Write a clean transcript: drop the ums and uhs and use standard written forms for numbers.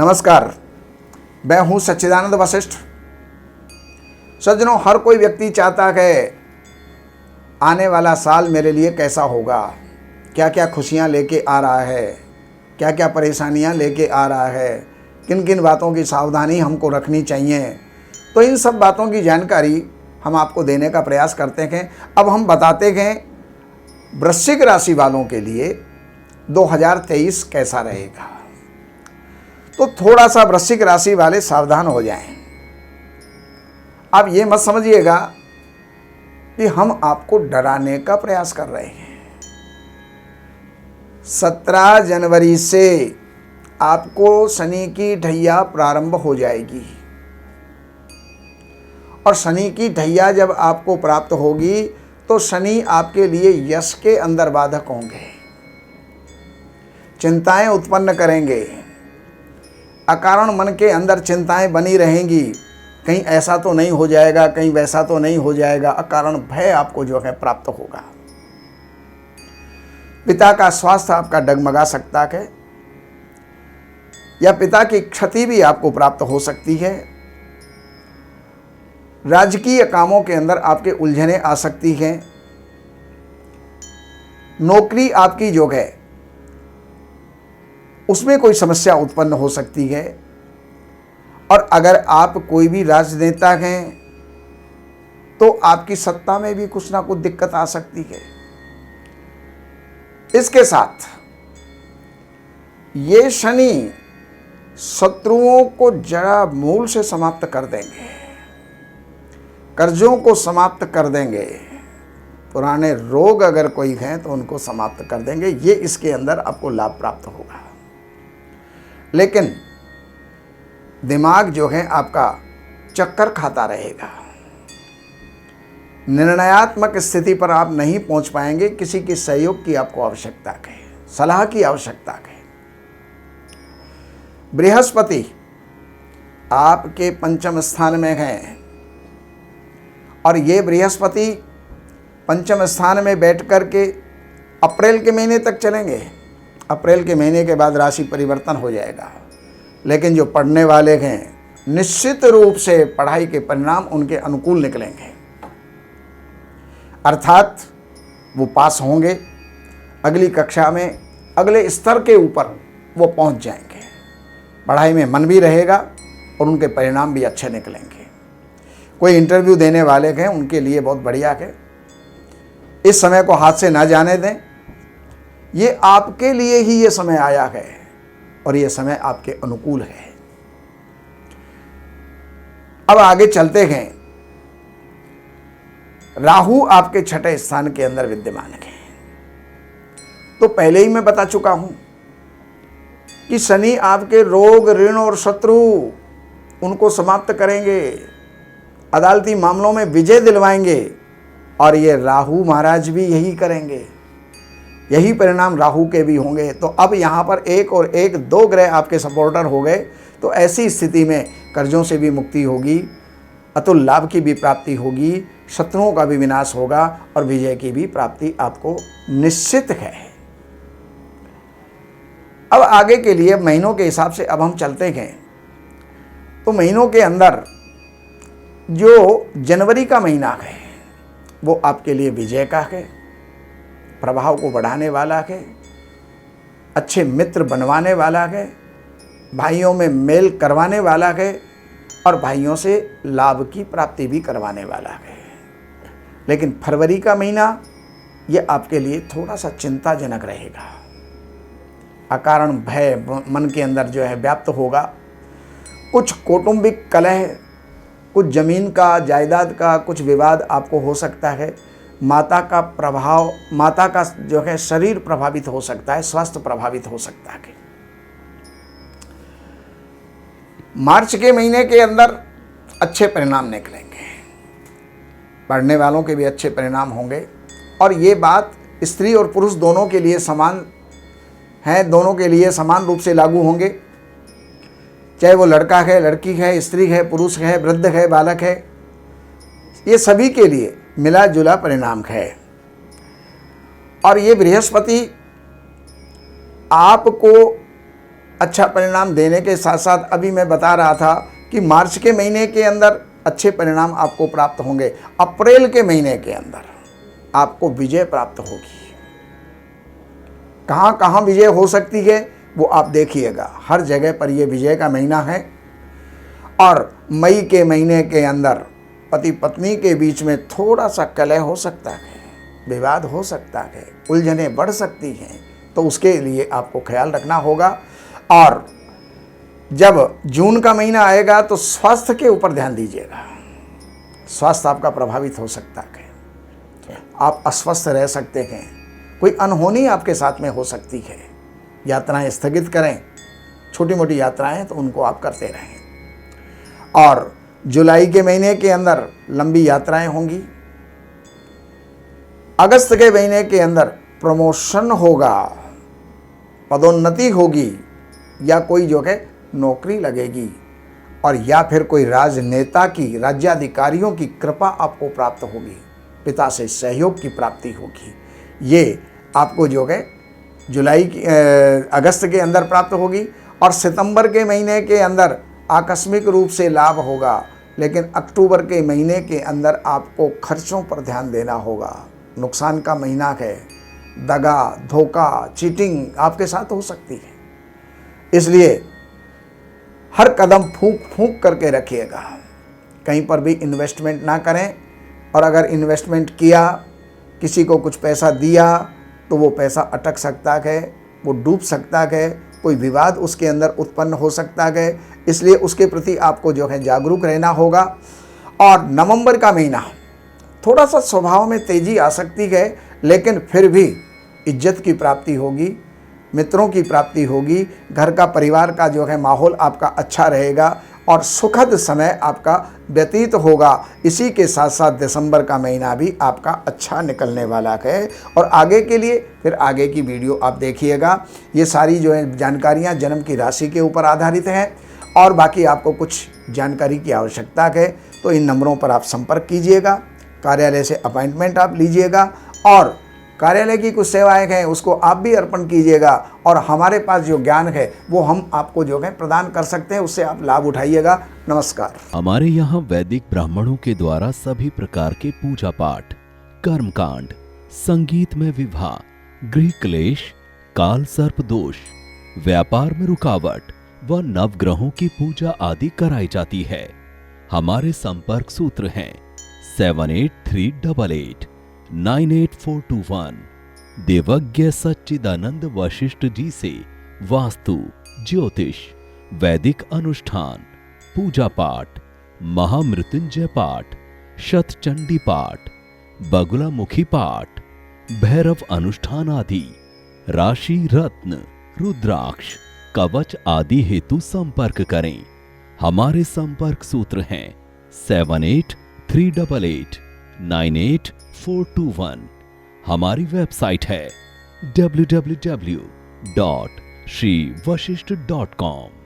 नमस्कार, मैं हूं सच्चिदानंद वशिष्ठ। सज्जनों, हर कोई व्यक्ति चाहता है आने वाला साल मेरे लिए कैसा होगा, क्या क्या खुशियां लेके आ रहा है, क्या क्या परेशानियां लेके आ रहा है, किन किन बातों की सावधानी हमको रखनी चाहिए। तो इन सब बातों की जानकारी हम आपको देने का प्रयास करते हैं। अब हम बताते हैं वृश्चिक राशि वालों के लिए 2023 कैसा रहेगा। तो थोड़ा सा वृश्चिक राशि वाले सावधान हो जाएं। आप ये मत समझिएगा कि हम आपको डराने का प्रयास कर रहे हैं। 17 जनवरी से आपको शनि की ढैया प्रारंभ हो जाएगी और शनि की ढैया जब आपको प्राप्त होगी तो शनि आपके लिए यश के अंदर बाधक होंगे, चिंताएं उत्पन्न करेंगे, अकारण मन के अंदर चिंताएं बनी रहेंगी। कहीं ऐसा तो नहीं हो जाएगा, कहीं वैसा तो नहीं हो जाएगा, अकारण भय आपको जो है प्राप्त होगा। पिता का स्वास्थ्य आपका डगमगा सकता है या पिता की क्षति भी आपको प्राप्त हो सकती है। राजकीय कामों के अंदर आपके उलझने आ सकती हैं। नौकरी आपकी जो है उसमें कोई समस्या उत्पन्न हो सकती है। और अगर आप कोई भी राजनेता हैं तो आपकी सत्ता में भी कुछ ना कुछ दिक्कत आ सकती है। इसके साथ ये शनि शत्रुओं को जड़ा मूल से समाप्त कर देंगे, कर्जों को समाप्त कर देंगे, पुराने रोग अगर कोई हैं तो उनको समाप्त कर देंगे। ये इसके अंदर आपको लाभ प्राप्त होगा। लेकिन दिमाग जो है आपका चक्कर खाता रहेगा। निर्णयात्मक स्थिति पर आप नहीं पहुंच पाएंगे। किसी के सहयोग की आपको आवश्यकता है, सलाह की आवश्यकता है। बृहस्पति आपके पंचम स्थान में हैं और ये बृहस्पति पंचम स्थान में बैठ कर के अप्रैल के महीने तक चलेंगे। अप्रैल के महीने के बाद राशि परिवर्तन हो जाएगा। लेकिन जो पढ़ने वाले हैं निश्चित रूप से पढ़ाई के परिणाम उनके अनुकूल निकलेंगे, अर्थात वो पास होंगे, अगली कक्षा में अगले स्तर के ऊपर वो पहुंच जाएंगे। पढ़ाई में मन भी रहेगा और उनके परिणाम भी अच्छे निकलेंगे। कोई इंटरव्यू देने वाले हैं उनके लिए बहुत बढ़िया है। इस समय को हाथ से ना जाने दें। ये आपके लिए ही ये समय आया है और ये समय आपके अनुकूल है। अब आगे चलते हैं। राहु आपके छठे स्थान के अंदर विद्यमान है। तो पहले ही मैं बता चुका हूं कि शनि आपके रोग, ऋण और शत्रु उनको समाप्त करेंगे, अदालती मामलों में विजय दिलवाएंगे और ये राहु महाराज भी यही करेंगे। यही परिणाम राहु के भी होंगे। तो अब यहाँ पर एक और एक दो ग्रह आपके सपोर्टर हो गए। तो ऐसी स्थिति में कर्जों से भी मुक्ति होगी, अतुल लाभ की भी प्राप्ति होगी, शत्रुओं का भी विनाश होगा और विजय की भी प्राप्ति आपको निश्चित है। अब आगे के लिए महीनों के हिसाब से अब हम चलते हैं। तो महीनों के अंदर जो जनवरी का महीना है वो आपके लिए विजय का है, प्रभाव को बढ़ाने वाला है, अच्छे मित्र बनवाने वाला है, भाइयों में मेल करवाने वाला है और भाइयों से लाभ की प्राप्ति भी करवाने वाला है। लेकिन फरवरी का महीना ये आपके लिए थोड़ा सा चिंताजनक रहेगा। अकारण भय मन के अंदर जो है व्याप्त होगा। कुछ कौटुंबिक कलह, कुछ जमीन का, जायदाद का कुछ विवाद आपको हो सकता है। माता का प्रभाव, माता का जो है शरीर प्रभावित हो सकता है, स्वास्थ्य प्रभावित हो सकता है। मार्च के महीने के अंदर अच्छे परिणाम निकलेंगे, पढ़ने वालों के भी अच्छे परिणाम होंगे। और ये बात स्त्री और पुरुष दोनों के लिए समान है, दोनों के लिए समान रूप से लागू होंगे। चाहे वो लड़का है, लड़की है, स्त्री है, पुरुष है, वृद्ध है, बालक है, ये सभी के लिए मिला जुला परिणाम है। और ये बृहस्पति आपको अच्छा परिणाम देने के साथ साथ अभी मैं बता रहा था कि मार्च के महीने के अंदर अच्छे परिणाम आपको प्राप्त होंगे। अप्रैल के महीने के अंदर आपको विजय प्राप्त होगी। कहाँ कहाँ विजय हो सकती है वो आप देखिएगा, हर जगह पर ये विजय का महीना है। और मई के महीने के अंदर पति पत्नी के बीच में थोड़ा सा कलह हो सकता है, विवाद हो सकता है, उलझनें बढ़ सकती हैं, तो उसके लिए आपको ख्याल रखना होगा। और जब जून का महीना आएगा तो स्वास्थ्य के ऊपर ध्यान दीजिएगा। स्वास्थ्य आपका प्रभावित हो सकता है, आप अस्वस्थ रह सकते हैं, कोई अनहोनी आपके साथ में हो सकती है। यात्राएं स्थगित करें, छोटी मोटी यात्राएं तो उनको आप करते रहें। और जुलाई के महीने के अंदर लंबी यात्राएं होंगी। अगस्त के महीने के अंदर प्रमोशन होगा, पदोन्नति होगी, या कोई जो है नौकरी लगेगी, और या फिर कोई राजनेता की, राज्याधिकारियों की कृपा आपको प्राप्त होगी, पिता से सहयोग की प्राप्ति होगी। ये आपको जो है अगस्त के अंदर प्राप्त होगी। और सितंबर के महीने के अंदर आकस्मिक रूप से लाभ होगा, लेकिन अक्टूबर के महीने के अंदर आपको खर्चों पर ध्यान देना होगा। नुकसान का महीना है, दगा, धोखा, चीटिंग आपके साथ हो सकती है, इसलिए हर कदम फूंक फूंक करके रखिएगा। कहीं पर भी इन्वेस्टमेंट ना करें, और अगर इन्वेस्टमेंट किया, किसी को कुछ पैसा दिया, तो वो पैसा अटक सकता है, वो डूब सकता है, कोई विवाद उसके अंदर उत्पन्न हो सकता है। इसलिए उसके प्रति आपको जो है जागरूक रहना होगा। और नवंबर का महीना थोड़ा सा स्वभाव में तेजी आ सकती है, लेकिन फिर भी इज्जत की प्राप्ति होगी, मित्रों की प्राप्ति होगी, घर का, परिवार का जो है माहौल आपका अच्छा रहेगा, और सुखद समय आपका व्यतीत होगा। इसी के साथ साथ दिसंबर का महीना भी आपका अच्छा निकलने वाला है। और आगे के लिए फिर आगे की वीडियो आप देखिएगा। ये सारी जो है जानकारियाँ जन्म की राशि के ऊपर आधारित हैं, और बाकी आपको कुछ जानकारी की आवश्यकता है तो इन नंबरों पर आप संपर्क कीजिएगा, कार्यालय से अपॉइंटमेंट आप लीजिएगा, और कार्यालय की कुछ सेवाएं हैं उसको आप भी अर्पण कीजिएगा। और हमारे पास जो ज्ञान है वो हम आपको जो है प्रदान कर सकते हैं, उससे आप लाभ उठाइएगा। नमस्कार। हमारे यहाँ वैदिक ब्राह्मणों के द्वारा सभी प्रकार के पूजा पाठ, कर्मकांड, संगीत में विवाह, गृह क्लेश, काल सर्प दोष, व्यापार में रुकावट व नवग्रहों की पूजा आदि कराई जाती है। हमारे संपर्क सूत्र हैं 7838 98421। देवज्ञ सच्चिदानंद वशिष्ठ जी से वास्तु, ज्योतिष, वैदिक अनुष्ठान, पूजा पाठ, महामृत्युंजय पाठ, शतचंडी पाठ, बगुलामुखी पाठ, भैरव अनुष्ठान आदि, राशि रत्न, रुद्राक्ष, कवच आदि हेतु संपर्क करें। हमारे संपर्क सूत्र हैं 7838 98421। हमारी वेबसाइट है www.shrivashishth.com।